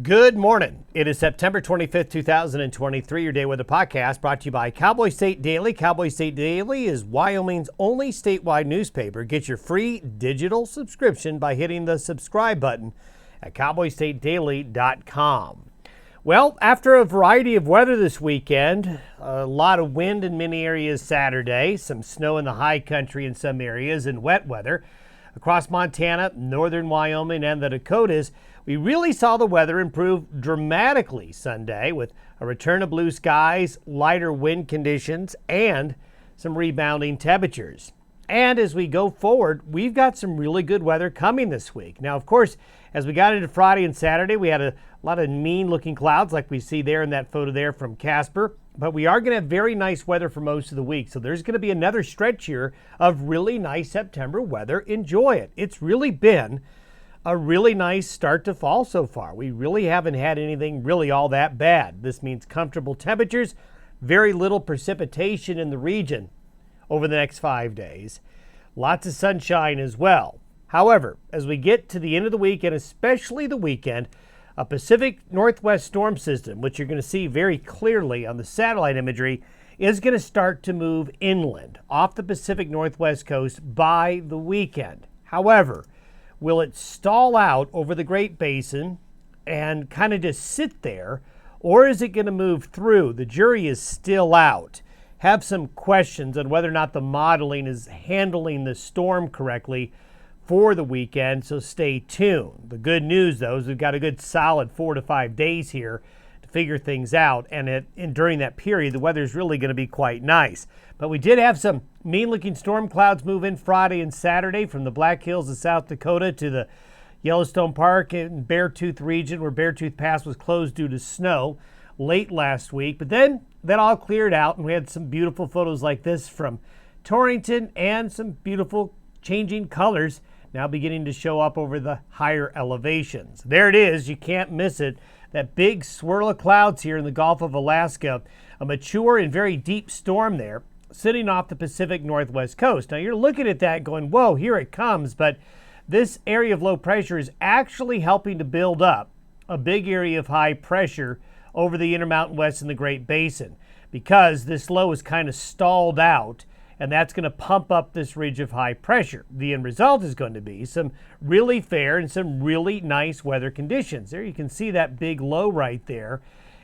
Good morning. It is September 25th, 2023, your Day Weather Podcast brought to you by Cowboy State Daily. Cowboy State Daily is Wyoming's only statewide newspaper. Get your free digital subscription by hitting the subscribe button at cowboystatedaily.com. Well, after a variety of weather this weekend, a lot of wind in many areas Saturday, some snow in the high country in some areas, and wet weather across Montana, northern Wyoming, and the Dakotas, we really saw the weather improve dramatically Sunday with a return of blue skies, lighter wind conditions, and some rebounding temperatures. And as we go forward, we've got some really good weather coming this week. Now, of course, as we got into Friday and Saturday, we had a lot of mean-looking clouds like we see there in that photo there from Casper. But we are going to have very nice weather for most of the week. So there's going to be another stretch here of really nice September weather. Enjoy it. It's really been a really nice start to fall so far. We really haven't had anything really all that bad. This means comfortable temperatures, very little precipitation in the region over the next 5 days. Lots of sunshine as well. However, as we get to the end of the week and especially the weekend, a Pacific Northwest storm system, which you're going to see very clearly on the satellite imagery, is going to start to move inland off the Pacific Northwest coast by the weekend. However, will it stall out over the Great Basin and kind of just sit there, or is it going to move through? The jury is still out. Have some questions on whether or not the modeling is handling the storm correctly for the weekend, so stay tuned. The good news, though, is we've got a good solid 4 to 5 days here to figure things out, and during that period, the weather is really going to be quite nice. But we did have some mean-looking storm clouds move in Friday and Saturday from the Black Hills of South Dakota to the Yellowstone Park and Beartooth region, where Beartooth Pass was closed due to snow late last week. But then that all cleared out, and we had some beautiful photos like this from Torrington and some beautiful changing colors now beginning to show up over the higher elevations. There it is. You can't miss it. That big swirl of clouds here in the Gulf of Alaska, a mature and very deep storm there sitting off the Pacific Northwest coast. Now you're looking at that going, whoa, here it comes. But this area of low pressure is actually helping to build up a big area of high pressure over the Intermountain West and the Great Basin, because this low is kind of stalled out, and that's going to pump up this ridge of high pressure. The end result is going to be some really fair and some really nice weather conditions. There you can see that big low right there.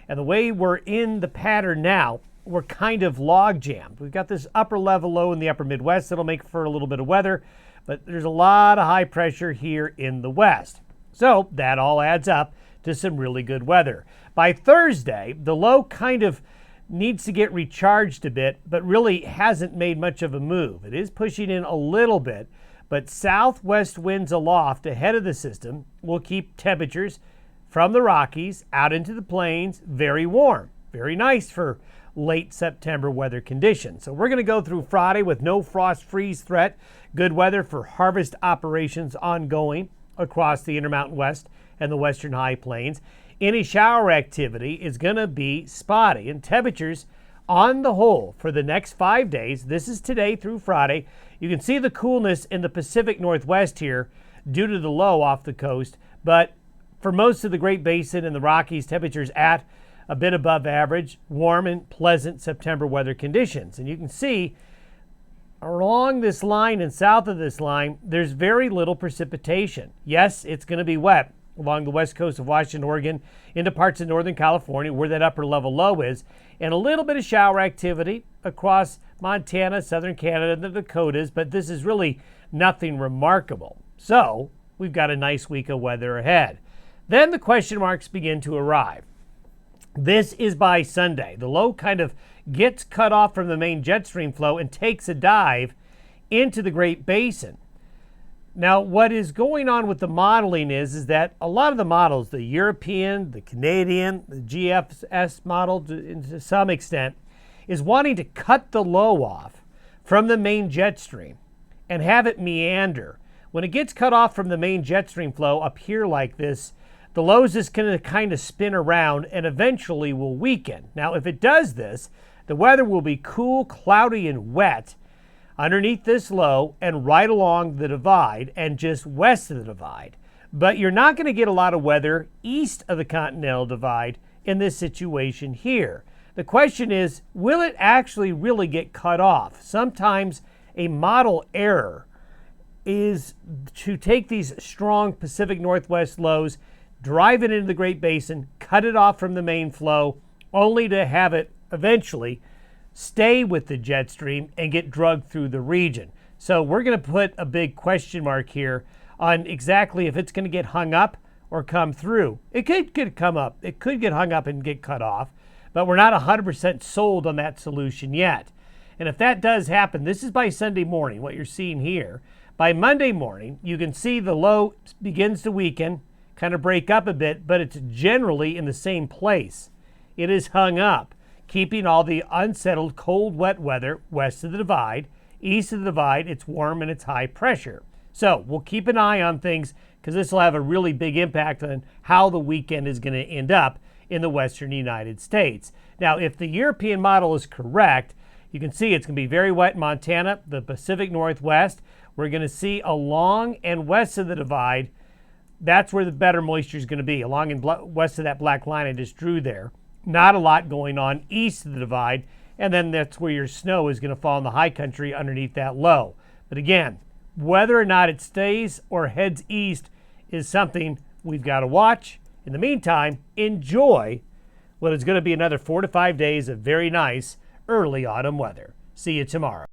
And the way we're in the pattern now, we're kind of log jammed. We've got this upper level low in the upper Midwest that'll make for a little bit of weather, but there's a lot of high pressure here in the West. So that all adds up to some really good weather. By Thursday, the low kind of needs to get recharged a bit, but really hasn't made much of a move. It is pushing in a little bit, but southwest winds aloft ahead of the system will keep temperatures from the Rockies out into the plains very warm. Very nice for late September weather conditions. So we're going to go through Friday with no frost freeze threat. Good weather for harvest operations ongoing across the Intermountain West and the Western High Plains. Any shower activity is going to be spotty, and temperatures on the whole for the next 5 days, this is today through Friday, you can see the coolness in the Pacific Northwest here due to the low off the coast, but for most of the Great Basin and the Rockies, temperatures at a bit above average, warm and pleasant September weather conditions. And you can see along this line and south of this line, there's very little precipitation. Yes, it's going to be wet along the west coast of Washington, Oregon, into parts of northern California where that upper level low is, and a little bit of shower activity across Montana, southern Canada, and the Dakotas, but this is really nothing remarkable. So we've got a nice week of weather ahead. Then the question marks begin to arrive. This is by Sunday. The low kind of gets cut off from the main jet stream flow and takes a dive into the Great Basin. Now, what is going on with the modeling is that a lot of the models, the European, the Canadian, the GFS model to some extent, is wanting to cut the low off from the main jet stream and have it meander. When it gets cut off from the main jet stream flow up here like this, the low is just going to kind of spin around and eventually will weaken. Now, if it does this, the weather will be cool, cloudy, and wet underneath this low and right along the divide and just west of the divide. But you're not going to get a lot of weather east of the Continental Divide in this situation here. The question is, will it actually really get cut off? Sometimes a model error is to take these strong Pacific Northwest lows, drive it into the Great Basin, cut it off from the main flow, only to have it eventually stay with the jet stream and get drugged through the region. So we're going to put a big question mark here on exactly if it's going to get hung up or come through. It could come up. It could get hung up and get cut off, but we're not 100% sold on that solution yet. And if that does happen, this is by Sunday morning, what you're seeing here. By Monday morning, you can see the low begins to weaken, kind of break up a bit, but it's generally in the same place. It is hung up, keeping all the unsettled cold, wet weather west of the divide. East of the divide, it's warm and it's high pressure. So we'll keep an eye on things because this will have a really big impact on how the weekend is going to end up in the western United States. Now, if the European model is correct, you can see it's going to be very wet in Montana, the Pacific Northwest. We're going to see along and west of the divide. That's where the better moisture is going to be, along and west of that black line I just drew there. Not a lot going on east of the divide, and then that's where your snow is going to fall in the high country underneath that low. But again, whether or not it stays or heads east is something we've got to watch. In the meantime, enjoy what is going to be another 4 to 5 days of very nice early autumn weather. See you tomorrow.